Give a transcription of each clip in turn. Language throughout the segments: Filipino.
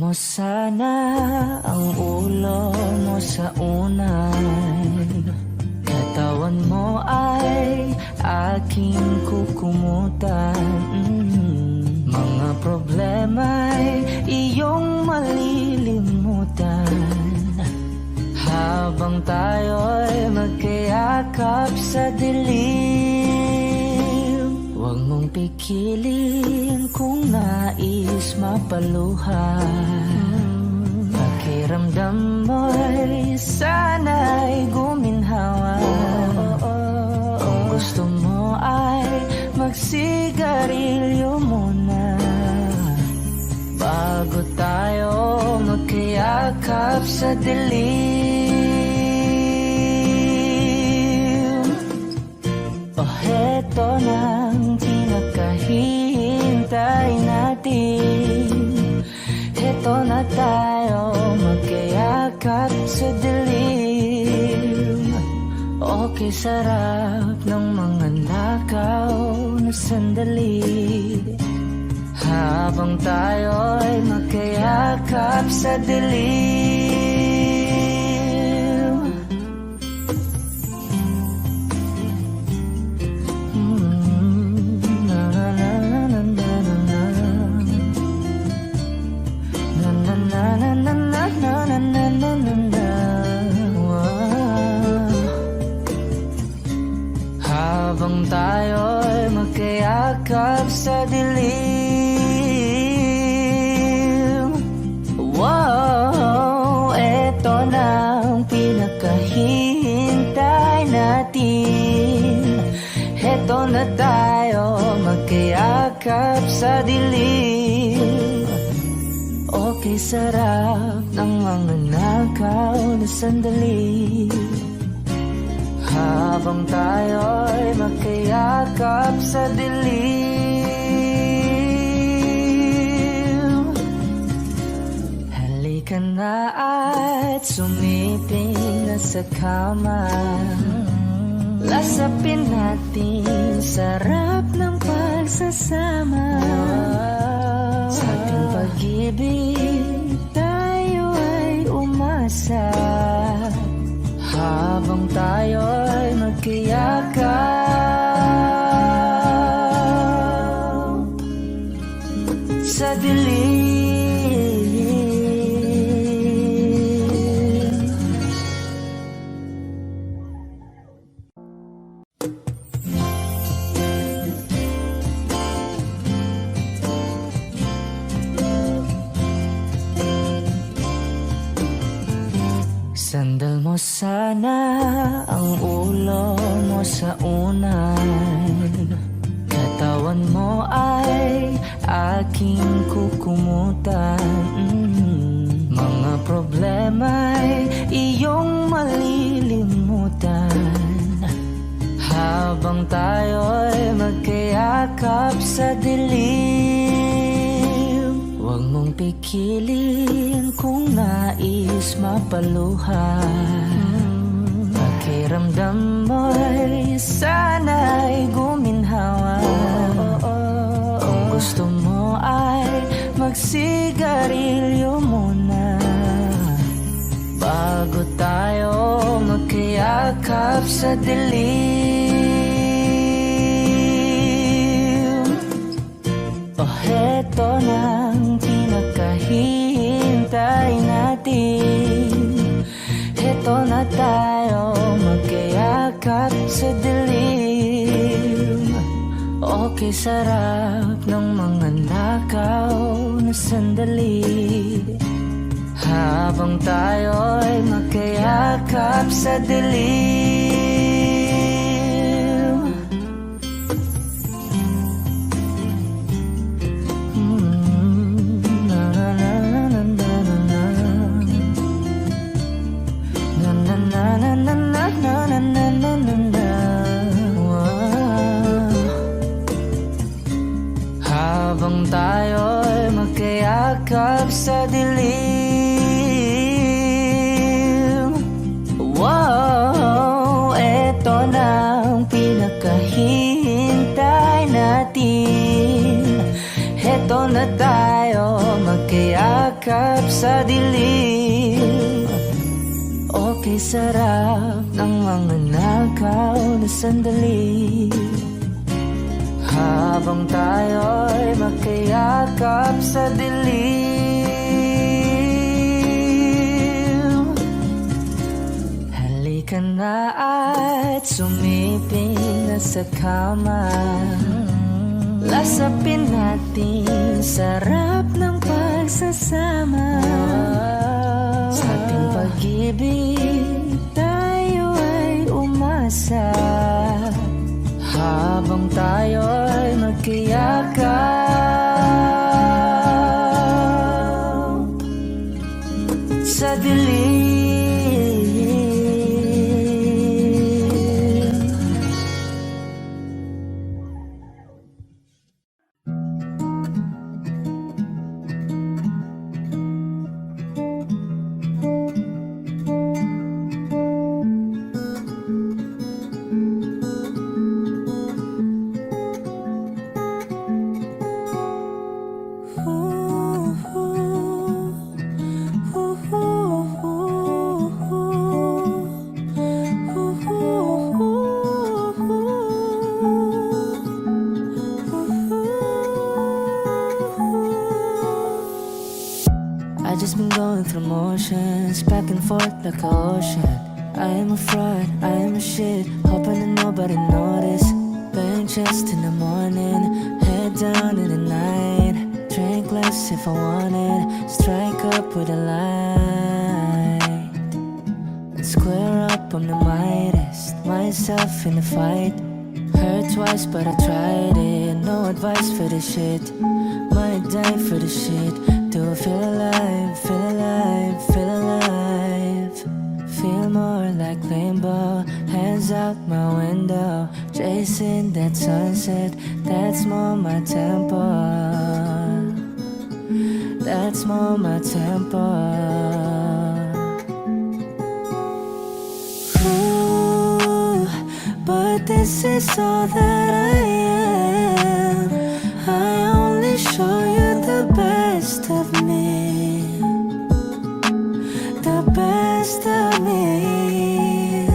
mo sana ang ulo mo sa unan, katawan mo ay aking kukumutan. Mga problema'y iyong malilimutan habang tayo'y magkayakap sa dilim. Huwag mong pikilin kung nais mapaluhan. Pakiramdam mo'y sana'y guminhawa. Kung gusto mo ay magsigarilyo muna bago tayo magkayakap sa dilim. Heto nang pinakahihintay natin. Heto na tayo magkayakap sa dilim. Okay, sarap ng mga nakaw na sandali habang tayo'y magkayakap sa dilim. Habang tayo'y magkayakap sa dilim. Wow, eto na ang pinakahihintay natin. Eto na tayo magkayakap sa dilim. Okay, sarap ng mga nakaw na sandali habang tayo'y magkayakap sa dilim. Halika na at sumiping na sa kama. Lasapin natin sarap ng pagsasama. Sa ating pag-ibig tayo ay umasa habang tayo'y magkayakap sa dilim. Sandal mo sana ang ulo mo sa unan, katawan mo ay aking kukumutan. Mga problema'y iyong malilimutan habang tayo'y magkayakap sa dilim. Huwag mong pikilin kung nais mapaluhan. Pakiramdam mo'y sana'y guminhawa. Kung gusto mo ay magsigarilyo muna bago tayo magkayakap sa dilim. Heto nang pinakahihintay natin. Heto na tayo magkayakap sa dilim. Okay, sarap ng mga nakaw na sandali habang tayo'y magkayakap sa dilim. Habang tayo'y magkayakap sa dilim. Wow, eto na ang pinakahihintay natin. Eto na tayo magkayakap sa dilim. Okay, sarap ng mga nakaw na sandali, habang tayo'y magkayakap sa dilim. Halika na at sumiping na sa kama, lasapin natin sarap ng pagsasama. Sa ating pag-ibig tayo ay umasa, habang tayo'y magkayakap sa dilim. I just been going through motions, back and forth like an ocean. I am a fraud, I am a shit, hoping that nobody notice. Bank chest in the morning, head down in the night. Drink less if I wanted, strike up with a light. And square up, I'm the mightiest, myself in the fight. Hurt twice but I tried it, no advice for this shit. Might die for the shit. Do I feel alive, feel alive, feel alive? Feel more like rainbow, hands out my window, chasing that sunset, that's more my tempo. That's more my tempo. Ooh, but this is all that I am. I only show you the best of me, the best of me.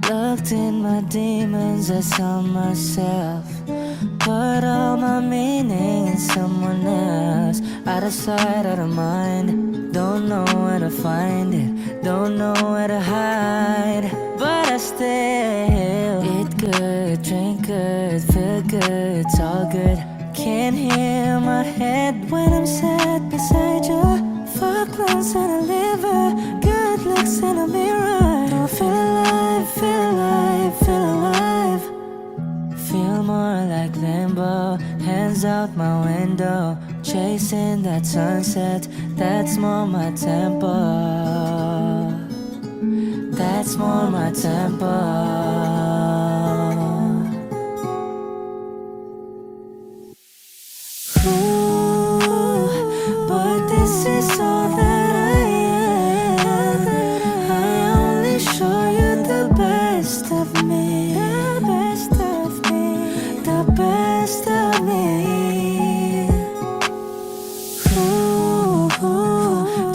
Looked in my demons, I saw myself, put all my meaning in someone else. Out of sight, out of mind, don't know where to find it, don't know where to hide. But I still eat good, drink good, feel good, it's all good. Can't hear my head when I'm sat beside you. Fuck lungs and a liver, good looks in a mirror. Do I feel alive, feel alive, feel alive? Feel more like limbo, hands out my window, chasing that sunset, that's more my tempo. That's more my tempo. Ooh, but this is all that I am. I only show you the best of me, the best of me, the best of me. Ooh,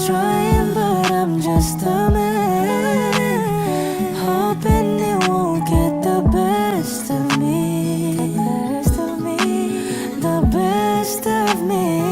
trying but I'm just a man, hoping it won't get the best of me, the best of me, the best of me.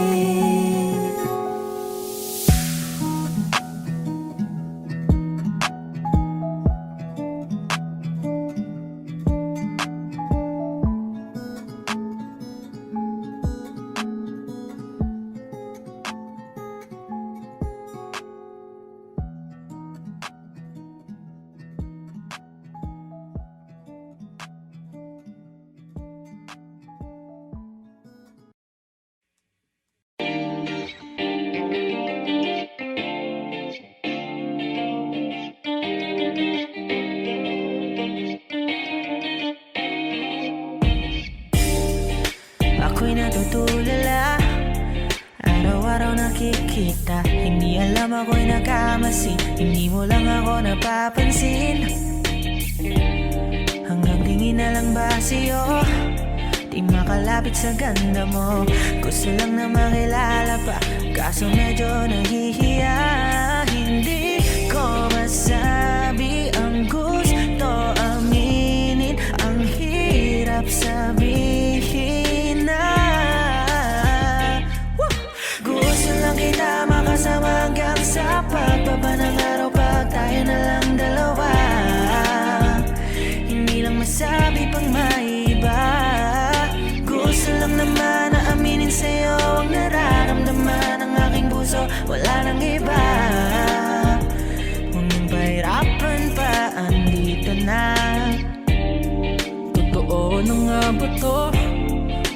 Ako'y natutulala, araw-araw nakikita. Hindi alam ako'y nakamasi, hindi mo lang ako napapansin. Hanggang tingin na lang ba sa'yo, di makalapit sa ganda mo. Gusto lang na makilala pa, kaso medyo nahihiya. Hindi ko masabi ang gusto aminin, ang hirap sabihin na gusto lang kita makasama hanggang sa pagbaba ng araw, pag tayo na lang dalawa. Hindi lang masabi pang maiba, gusto lang naman na aminin sa'yo ang nararamdaman ng aking puso, wala nang iba. Huwag nang pahirapan pa, andito na. Totoo na nga ba to?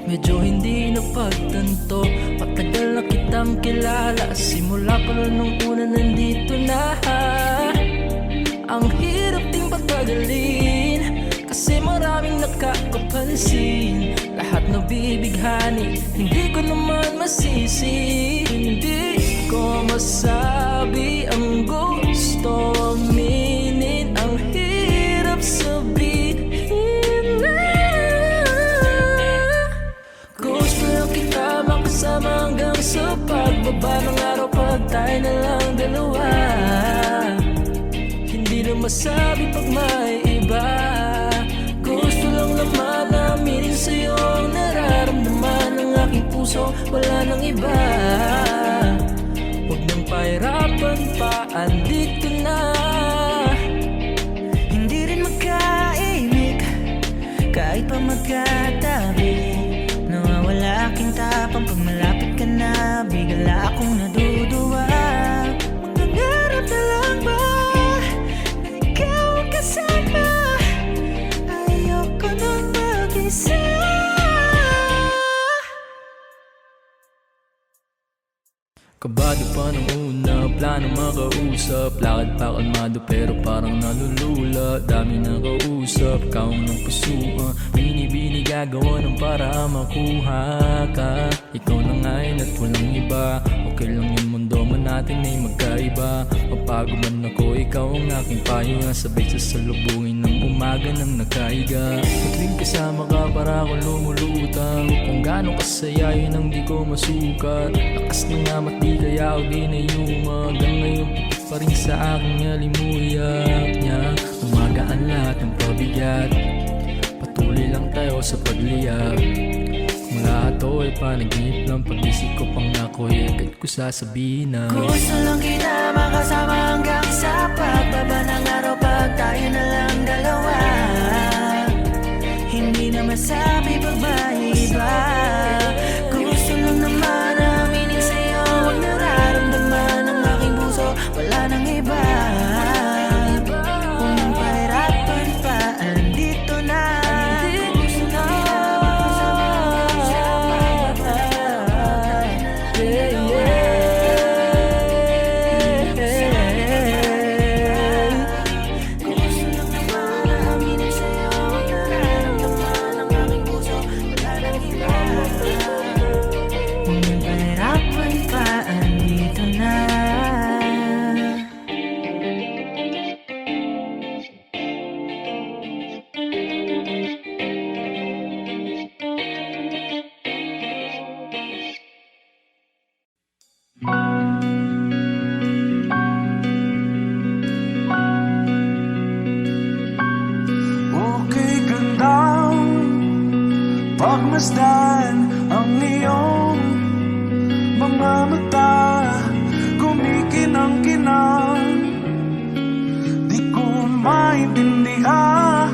Medyo hindi napagtanto. Matagal na kitang kilala, simula pa nung una nandito na. Ang hirap ding patagalin, kasi maraming nakakapansin. Lahat nabibighani, hindi ko naman masisi. Hindi ko masabi ang gusto aminin, ang hirap sabihin na gusto lang kita makasama hanggang sa pagbaba ng araw, pag tayo na lang dalawa. Hindi na masabi pag may iba, gusto lang naman na aminin sa'yo ang nararamdaman ng aking puso, wala nang iba. Huwag nang pahirapan pa, andito na. Hindi rin magkaimik, kahit pa magkatabi. Nawawala aking tapang pag malapit ka na, bigla akong naduduwa. Mangangarap na lang ba na ikaw ang kasama? Ayoko nang mag-isa. Kabado pa nung una, plano makausap. Lakad pa kalmado pero parang nalulula. Dami na kausap, kaong ng pusuan. Binibini gagawa ng para makuha ka. Ikaw na ngayon at walang iba. Okay lang yung mundo man natin ay magkaiba. Mapagod man ako, ikaw ang aking pahinga. Sabay sasalubungin ng umaga ng nagkaiga. Tuwing kasama ka para ako lumulutang. Kung gaano kasaya yun ang di ko masukat. Lakas ng amat di kaya ako di na yuma. Hanggang ngayon pitik pa rin sa aking alimuyak niya. Umagaan lahat ng pabigat, patuloy lang tayo sa pagliyab. Kung lahat to ay panaginip lang, pag-isip ko pang ako'y agad ko sasabihin na gusto lang kita makasama hanggang sa pagbaba ng araw, pag tayo na lang dalawa. Hindi na masabi pag may iba, gusto lang naman na aminin sa'yo ang nararamdaman ng aking puso, wala nang iba. Huwag nang pahirapan pa, andito na. Gusto lang kita makasama hanggang sa pagbaba ng araw, pag tayo na lang dalawa. Gusto lang naman na aminin sa'yo ang nararamdaman ng aking puso, wala nang iba. Huwag nang pahirapan pa, andito na. Okay gandang pagmasdan ang iyong mga mata, kumikinang-kinang. Di ko maintindihan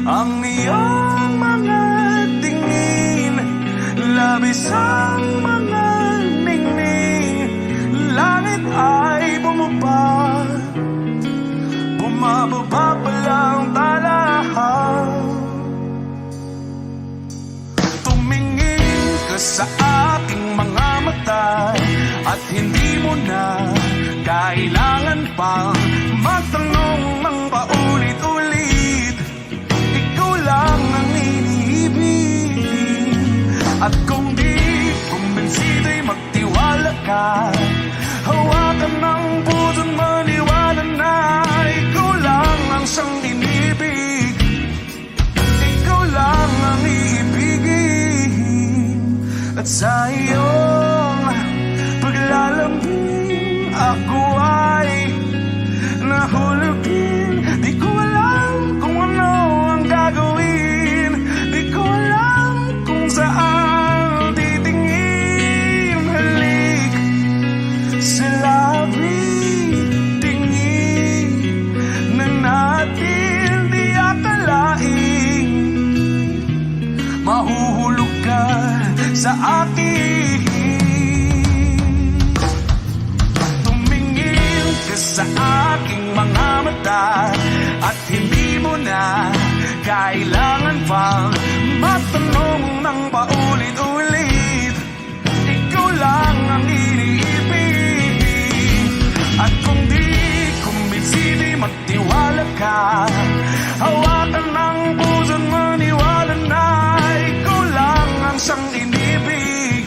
ang iyong mga tingin, labis ang mga ningning. Langit ay bumaba, bumababa pa lang talahaw. Tumingin ka sa aking mga mata, at hindi mo na kailangan pang magtanong ng paulit-ulit. Ikaw lang ang iniibig, at kung di kumbinsido'y magtiwala ka. Hawakan ng puso't maniwala na ikaw lang ang siyang inibig. Ikaw lang ang ako ay nahulugin. Di ko alam kung ano ang gagawin, di ko alam kung saan titingin. Halik sa labi, tingin na natin di akalain. Mahuhulog ka sa akin. Tumingin ka sa aking mga mata at hindi mo na kailangan pang matanong ng paulit-ulit. Ikaw lang ang iniibig. At kung di kumbinsi, di magtiwala ka. Hawakan ng puso't maniwala na ikaw lang ang siyang inibig.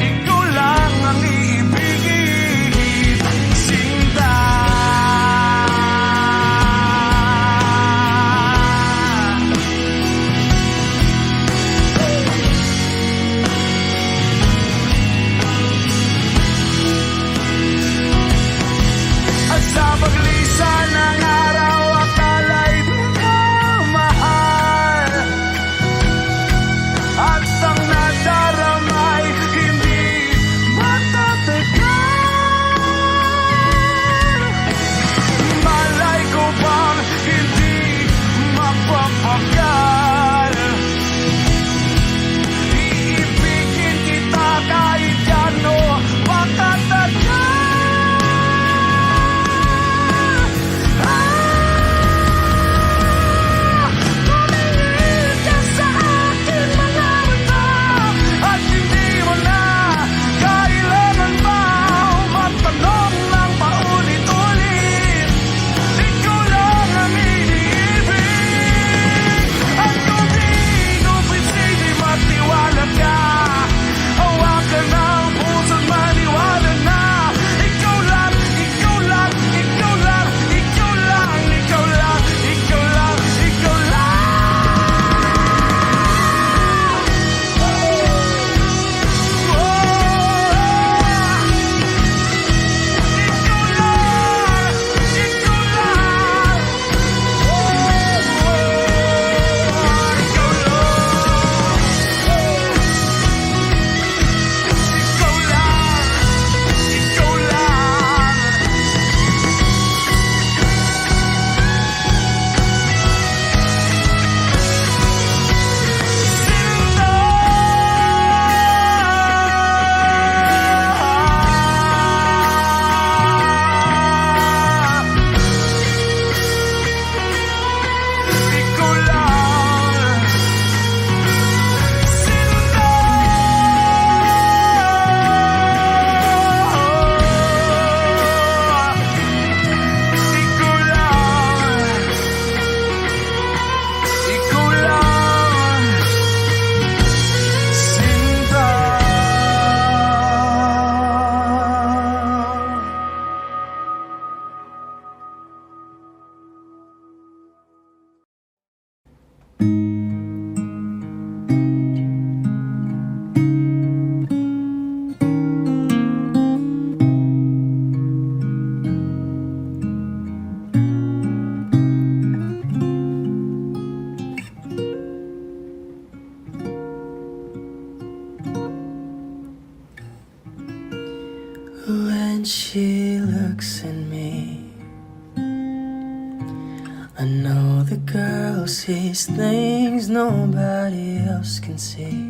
Ikaw lang ang iibigin, Sinta. At sa paglisan ng araw, akala'y di ka mahal. At ang nadaramay hindi matatagal. Malay ko bang hindi mapapagal. Iibigin kita kahit gano makatagal. Tumingin ka sa akin mga mata at hindi mo na kailangan pa matanong ng paulit-ulit. Ikaw lang ang iniibig. At kung di kumbinsi, di magtiwala ka. Hawakan ng puso't maniwala na ikaw lang, ikaw lang, ikaw lang, ikaw lang, ikaw lang, ikaw lang, ikaw lang. When she looks at me, I know the girl sees things nobody else can see.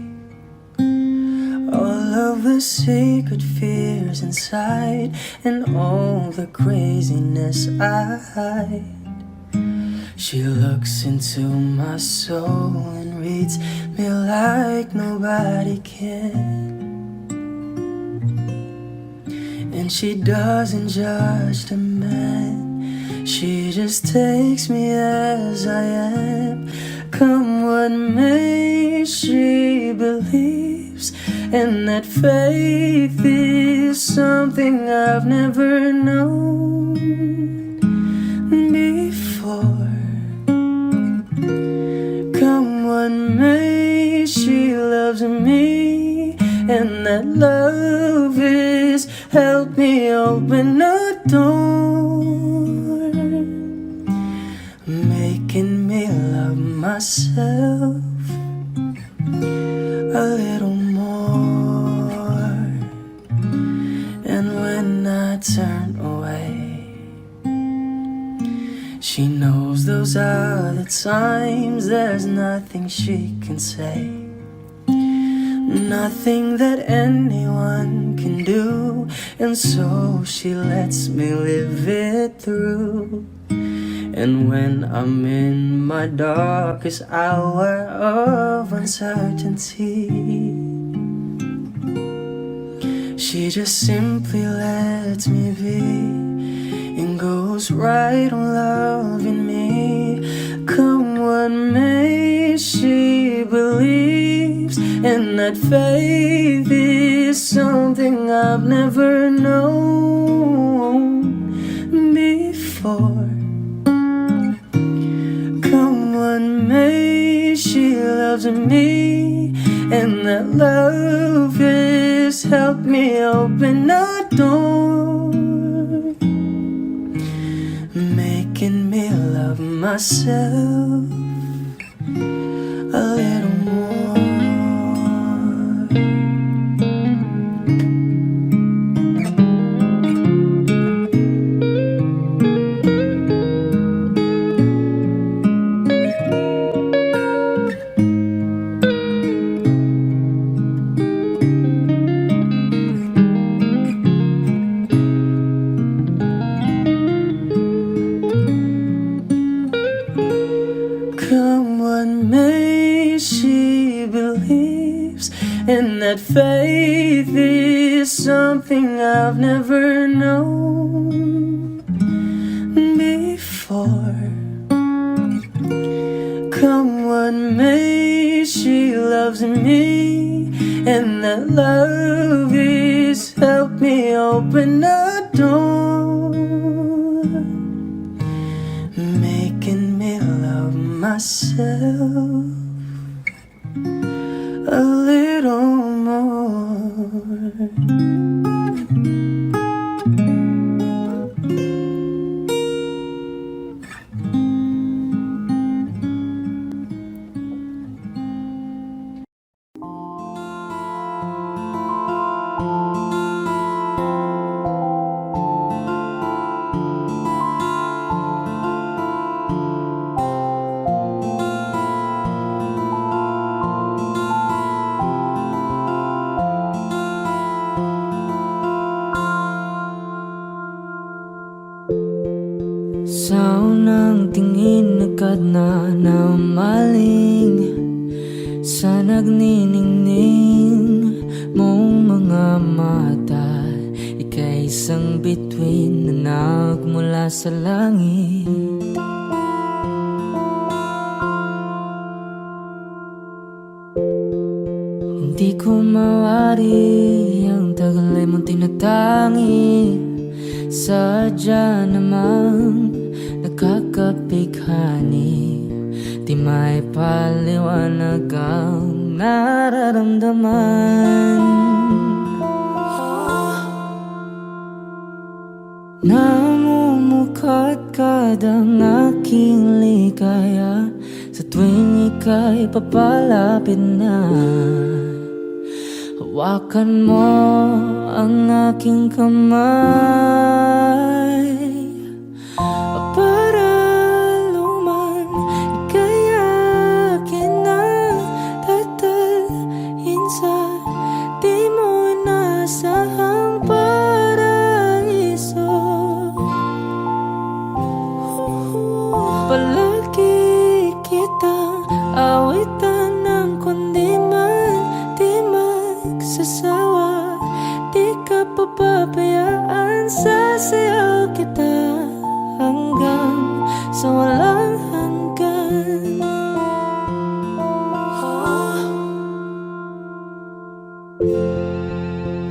All of the secret fears inside and all the craziness I hide. She looks into my soul and reads me like nobody can. And she doesn't judge the man, she just takes me as I am. Come what may, she believes, and that faith is something I've never known before. Come what may, she loves me, and that love is help me open a door, making me love myself a little more. And when I turn away, she knows those are the times there's nothing she can say, nothing that anyone can do. And so she lets me live it through. And when I'm in my darkest hour of uncertainty, she just simply lets me be and goes right on loving me. Come what may, she believes, and that faith is something I've never known before. Come what may, she loves me, and that love has helped me open a door, making me love myself a little more. Come what may, she believes, and that faith is something I've never known before. Come what may, she loves me, and that love has helped me open a door, making me love myself a little more. Sa unang tingin agad na namaling sa nagniningning mong mga mata. Ika'y isang bituin na nagmula sa langit. Hindi ko mawari ang tagal ay mong tinatangi. Sadya namang nakakapighani, di may paliwanag ang nararamdaman. Namumukadkad ang aking ligaya sa tuwing ika'y papalapit na. Hawakan mo ang aking kamay para luman, ika'y akin na tatalhin sa di mo inasahang paraiso. Palagi kitang awitan ng kundi man di magsasawa. Di ka papabayaan, sasayaw kita hanggang sa walang hanggan.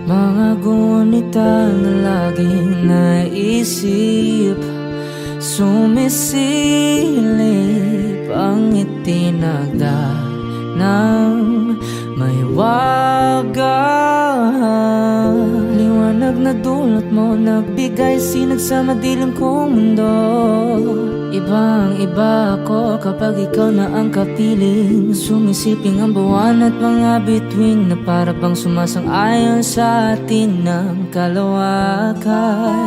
Mga gunita na laging naisip, sumisilip ang itinagda ng may waga. Liwanag na dulot mo, nagbigay sinag sa madilim kong mundo. Ibang iba ako kapag ikaw na ang kapiling. Sumisiping ang buwan at mga bituin na para bang sumasang-ayon sa atin ng kalawakan.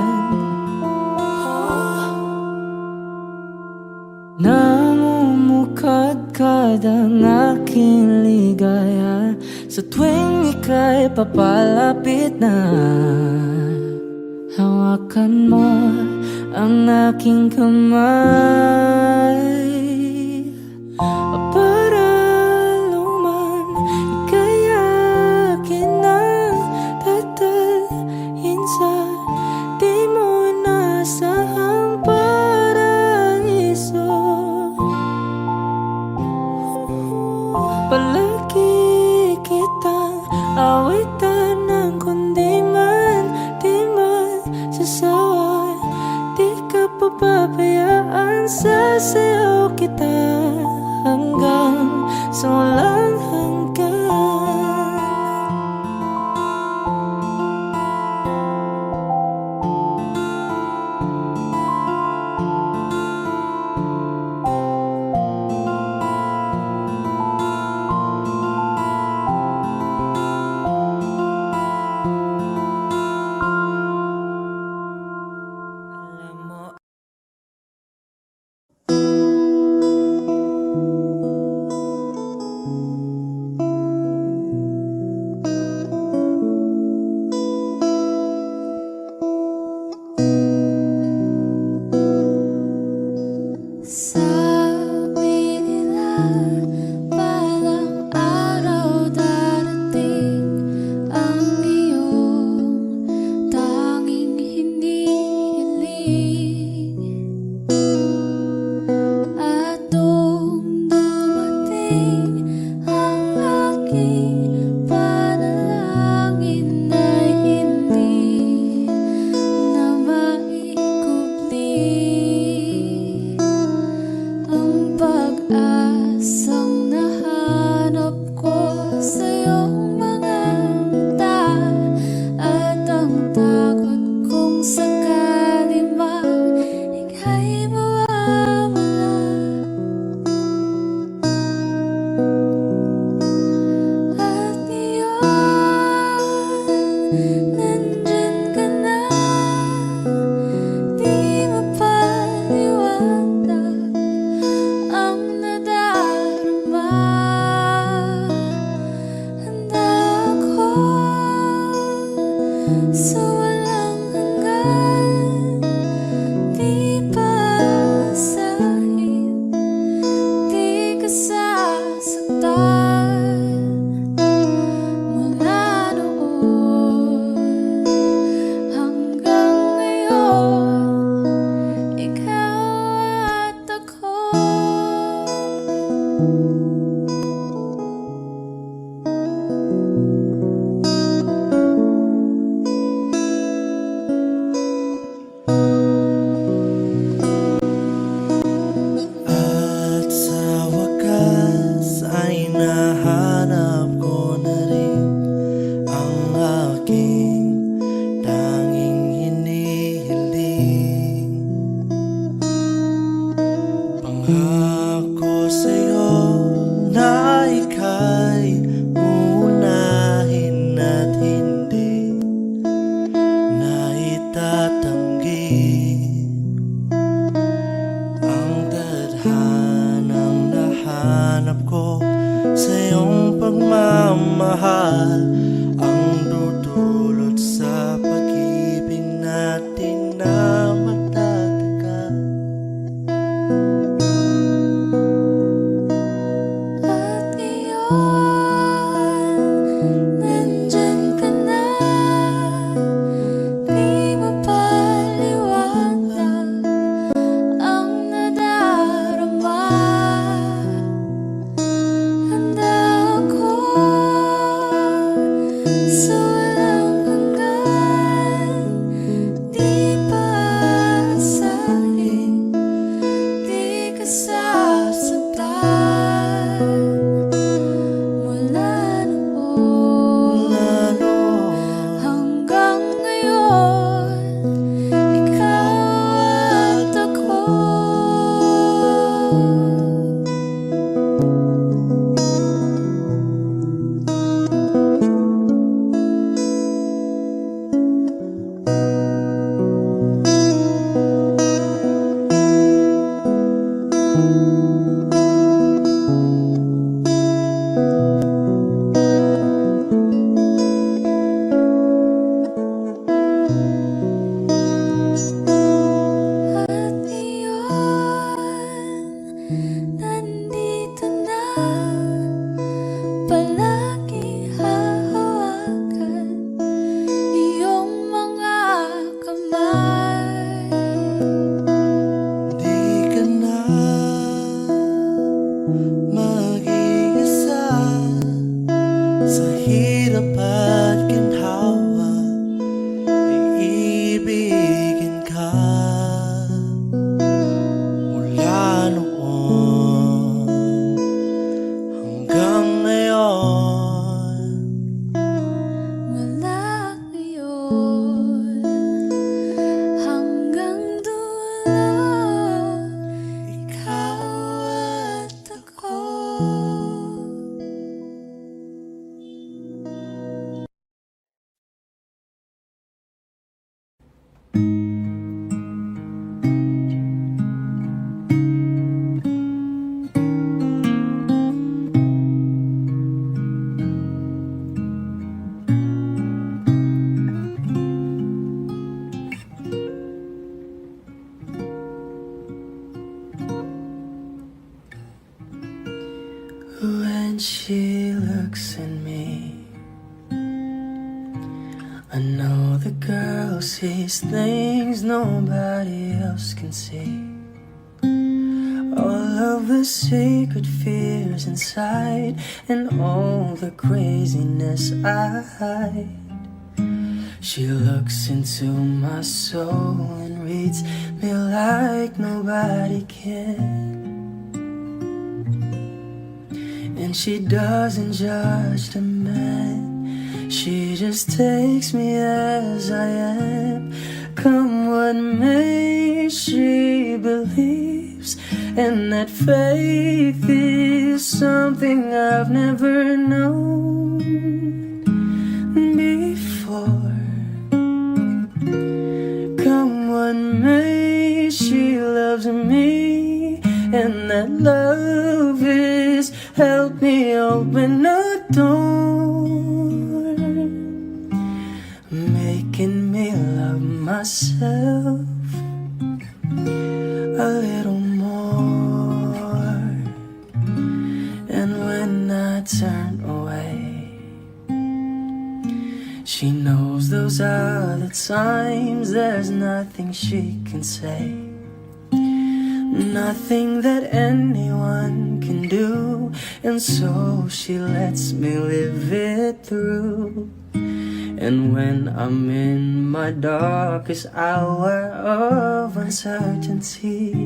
Namumukadkad ang aking ligaya sa tuwing ika'y papalapit na. Hawakan mo ang aking kamay para luman ika'y akin ang tatalhin sa di mo inasahang paraiso. Palagi kitang awitan ng kundi man di masasawa. Di ka papabayaan, sasayaw kita hanggang sa walang hanggan. Sabi nila balang araw darating ang iyong tanging hinihiling. At nung dumating ang aking panalangin ay hindi na maikubli ang pag-asang nahanap ko sa iyong mga mata at ang takot kong sakali mang ika'y mawawala. At ngayon, nandyan ka na, di mapaliwanag ang nadarama. Handa ako sa walang hanggan, di paasahin, di ka sasaktan. Mula noon hanggang ngayon, ikaw at ako. At sa wakas ay nahanap ko na rin ang aking tanging hinihiling. Pangako sa'yo na ika'y uunahin at hindi na itatanggi ang tadhanang nahanap ko sa iyong pagmamahal, ang dudulot sa pag-ibig natin na matatagal. when she looks at me. I know the girl sees things nobody else can see. All of the secret fears inside, and all the craziness I hide. She looks into my soul and reads me like nobody can. And she doesn't judge the man, she just takes me as I am. Come what may, she believes, and that faith is something I've never known before. Come what may, she loves me, and that love is help me open a door, making me love myself a little more. And when I turn away, she knows those are the times there's nothing she can say, nothing that anyone can do, and so she lets me live it through. And when I'm in my darkest hour of uncertainty,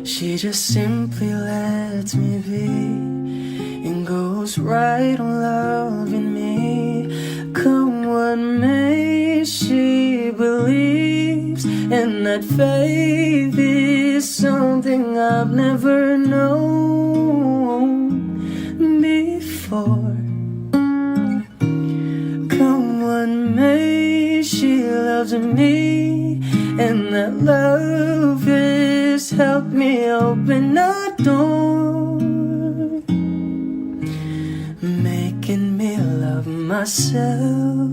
she just simply lets me be and goes right on loving me. Come what may, she believes, and that faith is something I've never known before. Come what may, she loves me, and that love has helped me open a door, making me love myself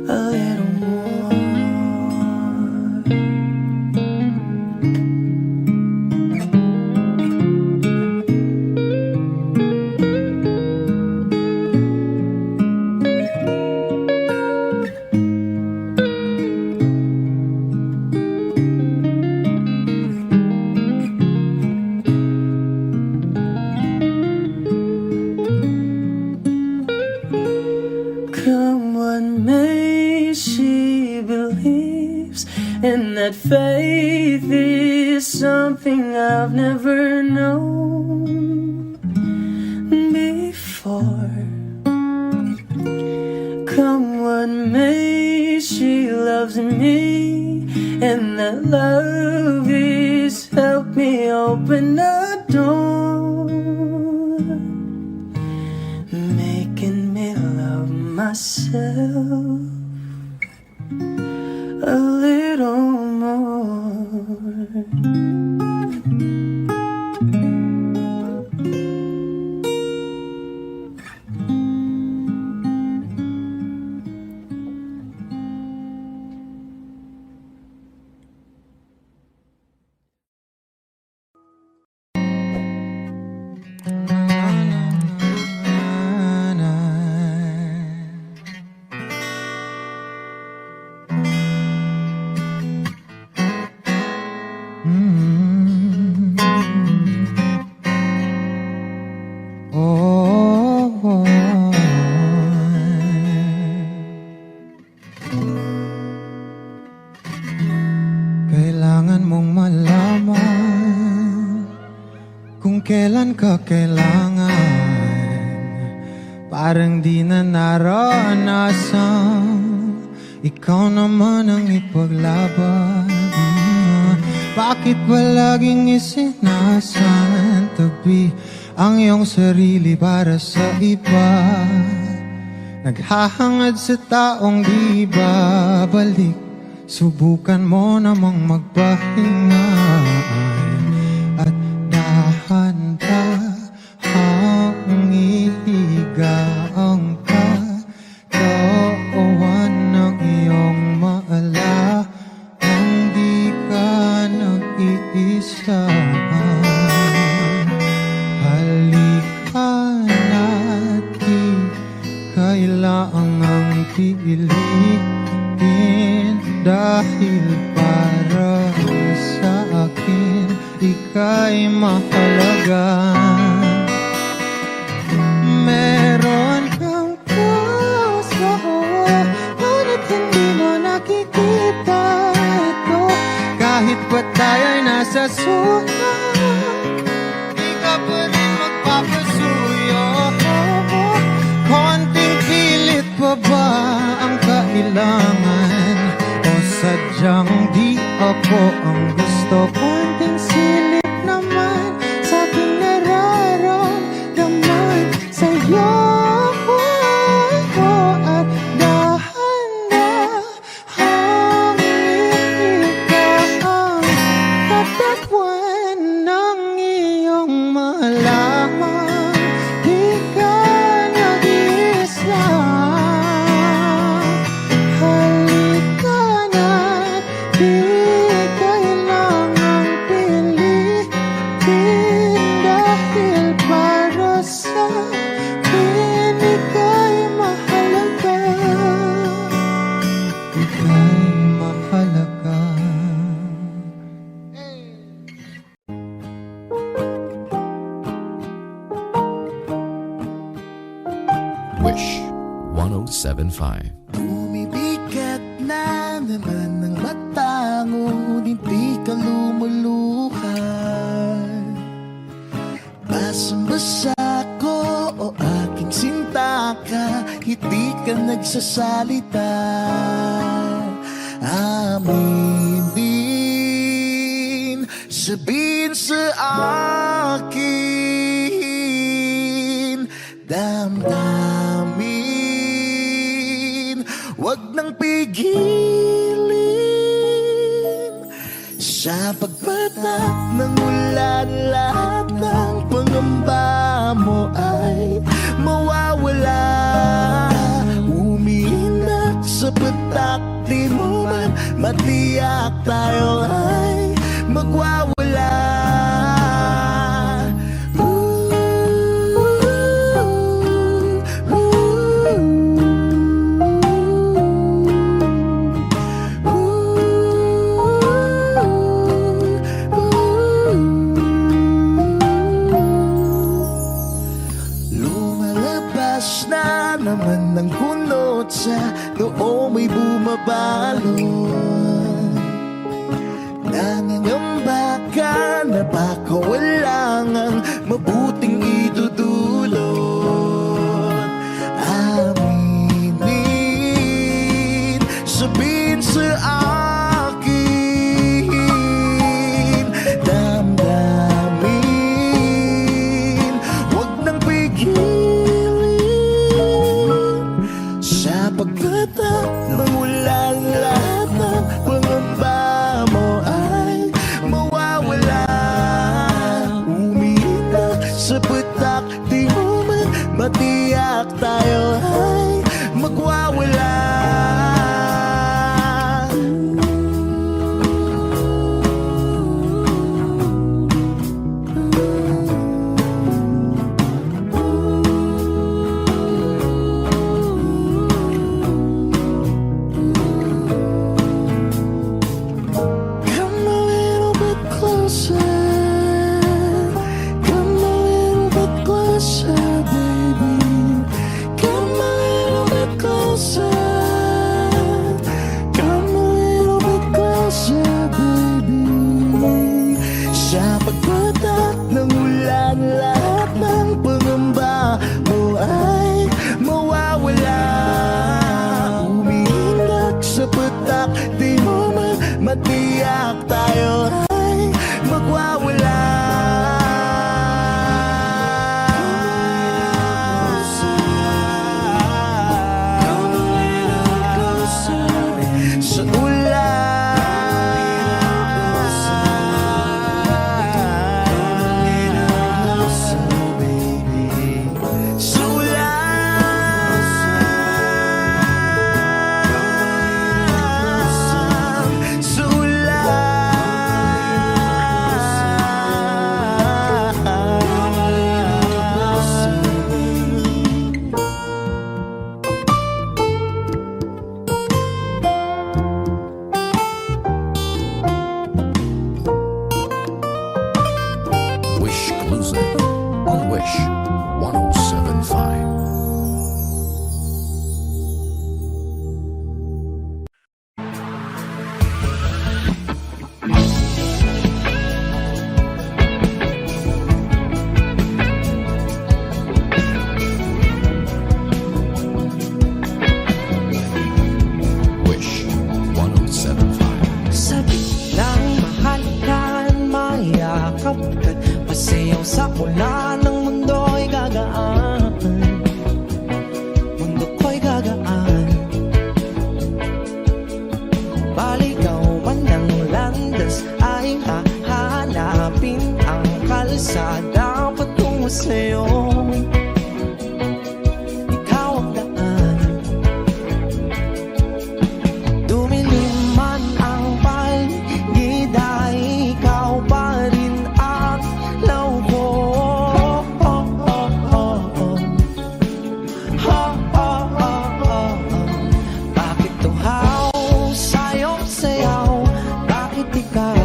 a little more. Come what may, she believes, and that faith is something I've never known before. Come what may, she loves me, and that love is helped me open a door, making me love myself a little more. Kailangan mong malaman kung kailan ka kailangan. Parang di na naranasan, ikaw naman ang ipaglaban. Bakit ba laging isinasantabi ang iyong sarili para sa iba? Naghahangad sa taong di babalik. Subukan mo namang magpahinga at dahan-dahang ihiga ang katawan ng iyong maala. Ang di ka nag-iisa. ulitin dahil para sa akin ika'y mahalaga. Meron kang puso, ngunit hindi mo nakikita ito. Kahit pa tayo'y nasa sulat, di ka pa rin magpapasuyo. Konting pilit pa ba ang kailangan? O sadyang di ako ang gusto? Konting silip naman sa aking nararamdaman sa'yo. At dahan-dahang ikaw ang tatakbuhan ng iyong malaman. Di ka nag-iisa, halika na't di kailangang pilitin dahil para sa akin ika'y mahalaga. Ika'y mahalaga. Wish 1075. Bumibigat na naman ang mata, ngunit di ka lumuluhan. Basang-basa ko o aking sinta ka, hindi ka nagsasalita. Aminin, sabihin sa akin, damdamin, wag nang pigilin. Sa pagpatak ng ulan, lahat ng pangamba mo ay mawawala. Umiinak sa patak, di mo man matiyak, tayo ay magwawala. Lumalabas na naman ng kunot sa noo mo'y bumabalot. Nangangamba ka na baka wala ngang mabuting idudulot. Aminin, sabihin sa akin, damdamin, wag nang pigilin. Sa pagkatak ng ulan, lahat ng pangamba mo ay mawawala. Umiinak sa patak, di mo man matiyak, tayo ay magwawala. Come a little bit closer. Come a little bit closer, baby. Come a little bit closer. Come a little bit closer, baby. Sa pagpatak ng ulan, lahat ng pangamba mo ay mawawala. Umiinak sa patak, di mo man matiyak, tayo ay magwawala. Sa ulan, sa ulan, sa ulan. mula ng mundo'y gagaan, mundo ko'y gagaan. Baligaw man ng landas ay hahanapin ang kalsada patungo sa'yo. Ikaw ang daan, dumilim man ang paligid ay ikaw pa rin ang law ko. Bakit tuhaw sa'yong sayaw? Bakit ikaw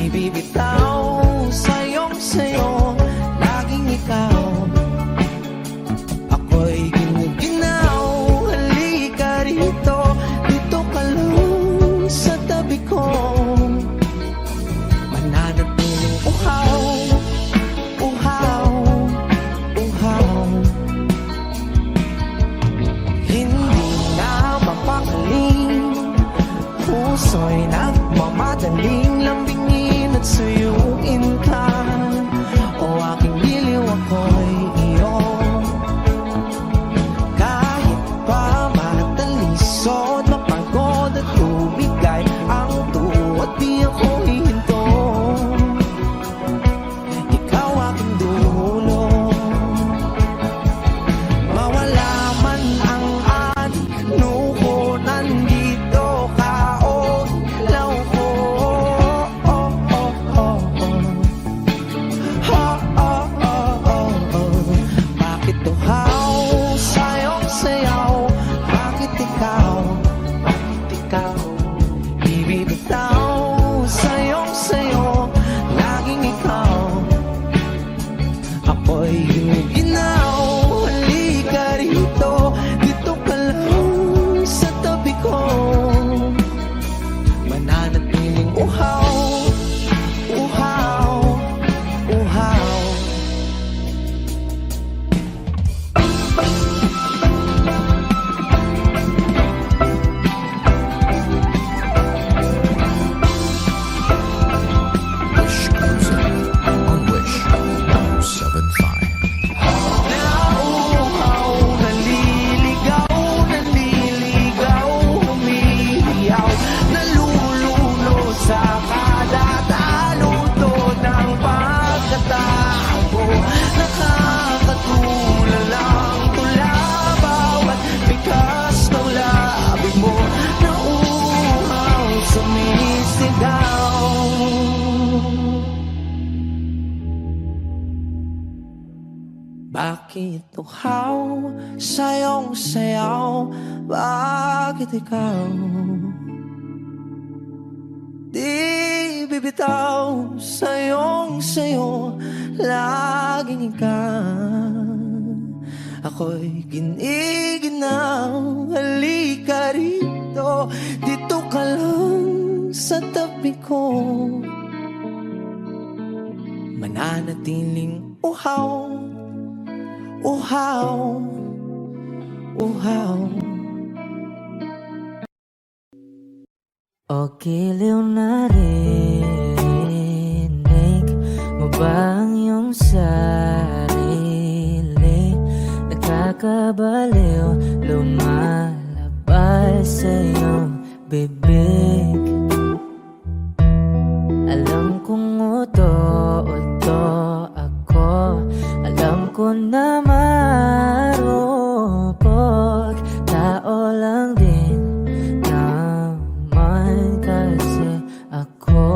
ibibitaw sa'yong sayo? Laging ikaw, ako'y ginuginaw. Halika rito, dito ka lang sa tabi ko. Mananatiling uhaw, uhaw, uhaw. Hindi na mapakaling, puso'y nagmamadaling lambingin at suyuin ka. O aking diliw, ako'y iyo. Kahit pa matalisod, mapagod at lumigay ang tuwa, di ako hihinto. Ikaw aking dulo, mawala man ang ano ko, nandito ka o law ko. Bakit tuhaw sa'yong sayaw? Bakit ikaw ibibitaw sa'yong sayo? Laging ikaw, ako'y ginuginaw. Halika rito, dito ka lang sa tabi ko. Mananatiling uhaw, uhaw, uhaw. Wish Cruiser on Wish 1075. Nauuhaw, naliligaw, naliligaw, humihiyaw, nalululo sa kada taluto ng pagkatao. Nakakatulala ang tula, bawat bigas ng labi mo. Nauuhaw, sumisigaw. Bakit tuhaw sa'yong sayaw? Bakit ikaw di bibitaw sa'yong sayo? Laging ikaw, ako'y giniginaw. Halika rito, dito ka lang sa tabi ko. Mananatiling uhaw, uhaw, uhaw. O giliw na rinig mo ba ang iyong sarili? Nakakabaliw, lumalabas sa iyong bibig. Alam kong uto-uto ako, alam ko na marupok, tao lang din naman kasi ako.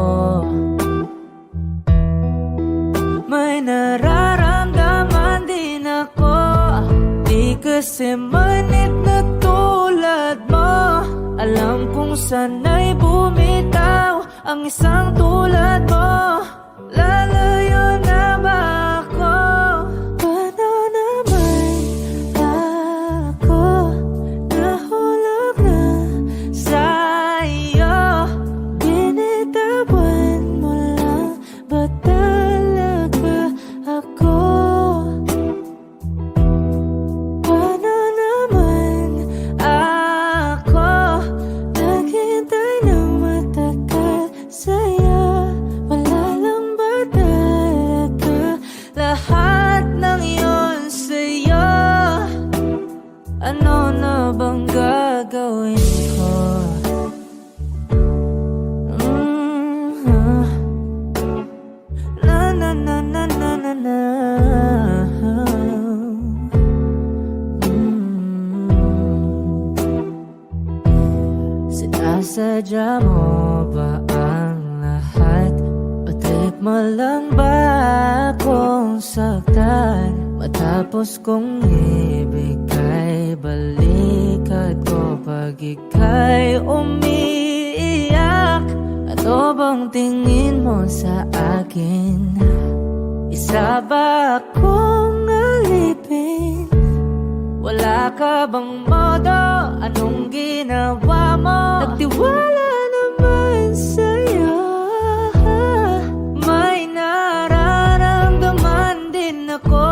May nararamdaman din ako, di kasi manit na tulad mo. Alam kong sana'y bumitaw ang isang tulad mo. Lalayo na ba ako? Paano naman ako nahulog na sa'yo? Binitawan mo lang ba talaga ako? Paano naman ako naghintay ng matagal sa'yo? Wala lang ba tayo? Sinasadya mo ba ang lahat? O trip mo lang ba akong saktan? Matapos kong ibigay, balikat ko pag ika'y umiiyak. Ano bang tingin mo sa akin? Isa ba akong alipin? Wala ka bang modo? Anong ginawa mo? Nagtiwala naman sa'yo. May nararamdaman din ako.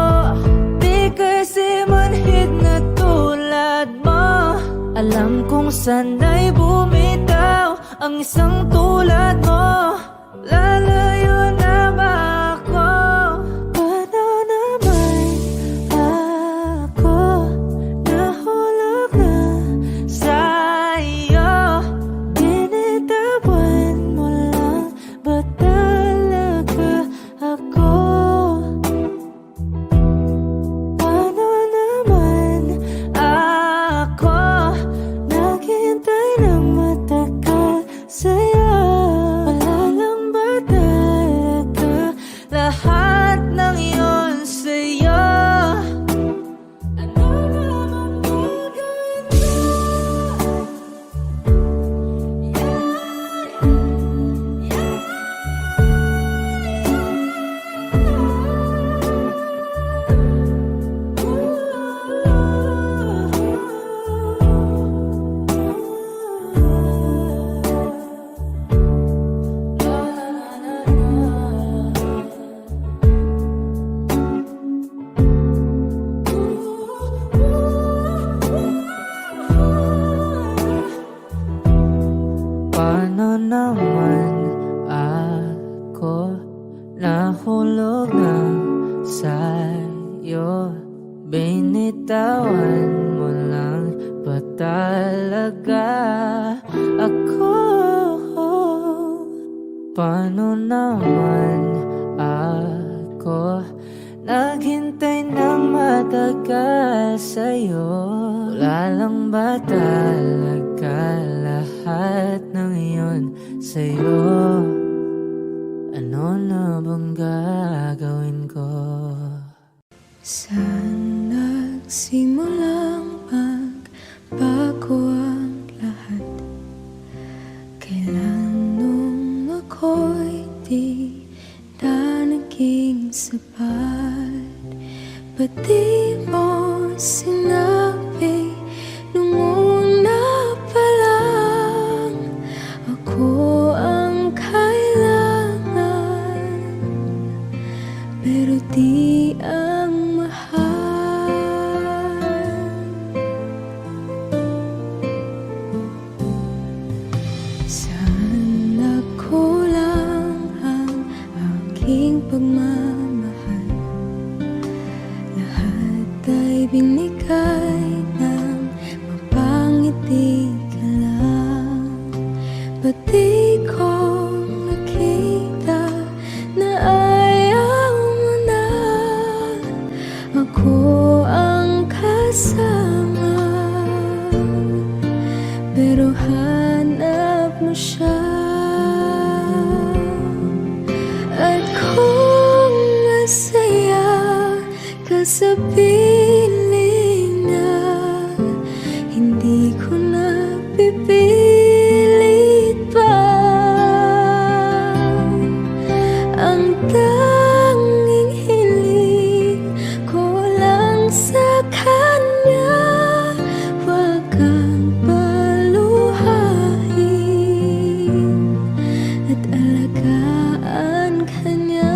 Di kasi manhid na tulad mo. Alam kong sana'y bumitaw ang isang tulad mo. Lalayo na ba ako? Paano naman ako nahulog na sa'yo? Binitawan mo lang ba talaga ako? Paano naman ako naghintay ng matagal sa'yo? Wala lang ba talaga lahat ng iyon sa'yo? Ano naman gagawin mo? Paano naman ako nahulog na sa'yo? Binitawan mo lang ba talaga ako? Paano naman ako naghintay ng matagal sa'yo? Wala lang ba talaga lahat ng iyon sa'yo? Ano na bang gagawin ko? Saan nagsimulang magbago ang lahat? Kailan nung ako'y di na naging sapat? Ba't di mo sinabi nung una pa lang ako ang kailangan, pero di ang mahal? Saan nagkulang ang aking pagmamahal? Lahat ay binigay ng mapangiti ka lang. Ba't di ko nakita na ayaw mo na ako ang kasama? Pero hanap mo siya. At kung masaya ka sa piling na, hindi ko na pipilit pa. Ang tanging hiling ko lang sa kanya, wag kang paluhain at alagaan ka niya.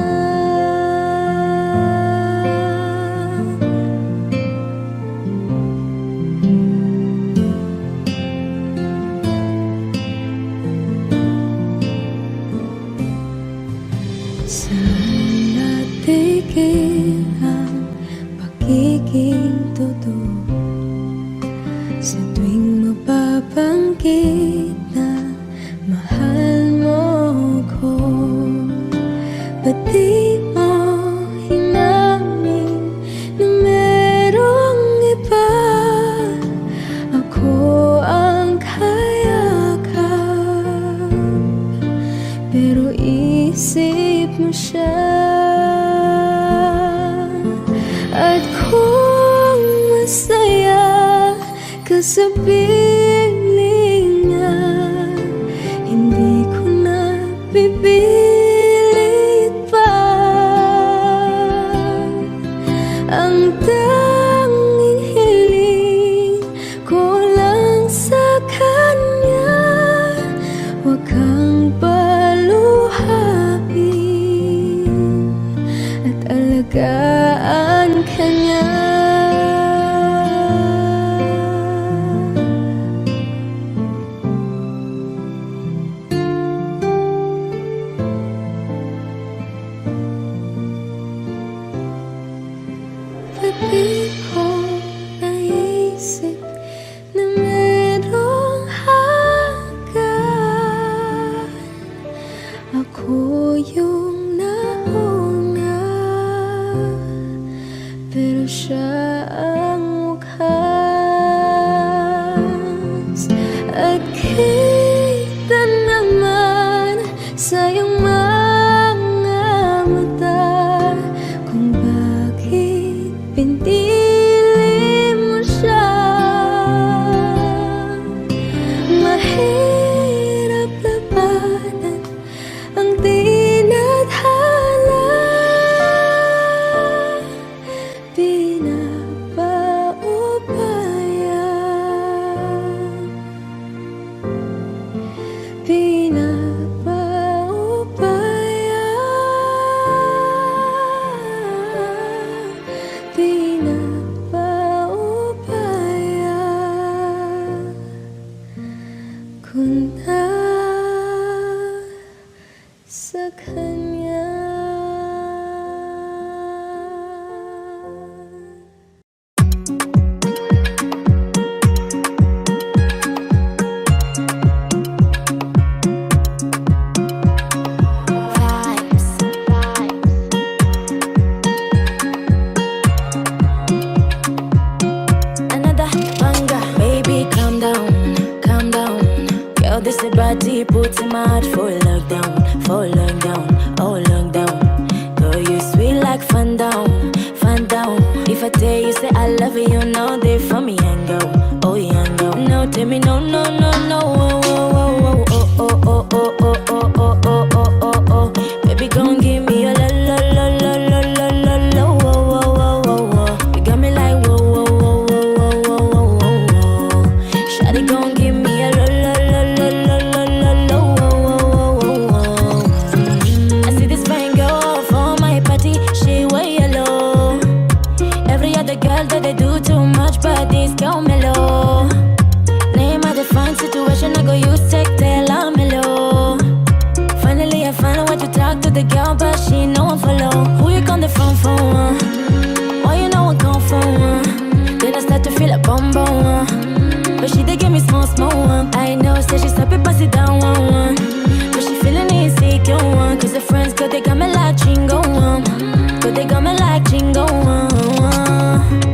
Saan natigil ang pagiging totoo? Sa tuwing mapapanggit na mahal mo ko, ba't di mo hinamin na merong iba? Ako ang kayakap mo siya. At kung masaya ka sa piling niya, hindi ko na pipilit pa. Ang tanging hiling ko lang sa kanya, huwag kang paluhain at alagaan ka niya. Pati ko naisip na merong hanggan, ako yung nauna, pero siya ang wakas. At kita naman sa iyong mga mata kung bakit pinili mo siya. Mahirap labanan ang tinadhana, ko na sa kanya. This a body put him out for lockdown, oh lockdown. Girl, you sweet like fun down, fun down. If I tell you say I love you, you know they for me and go, oh yeah go. No tell me no no no no, oh oh oh oh oh oh oh oh oh oh oh oh oh. Baby gon' give me a la la la la la la la la, oh oh oh oh oh. You got me like whoa whoa whoa whoa whoa whoa whoa. Shawty gon' give me a la la la la la la la la, oh oh oh oh. I see this fine girl for my party, she way yellow. Every other girl that they do too much, but this girl mellow. Name of the fine situation, I go use tech tell I'm mellow. Finally I find out what you talk to the girl, but she no one follow. Who you on the phone for? Why you know I come from? Then I start to feel a bum bum. But she dey give me small small one. I know, say she's happy, pass it down one one. But she feeling insecure one, cause her friends go they got me like chingo one. But they got me like chingo one.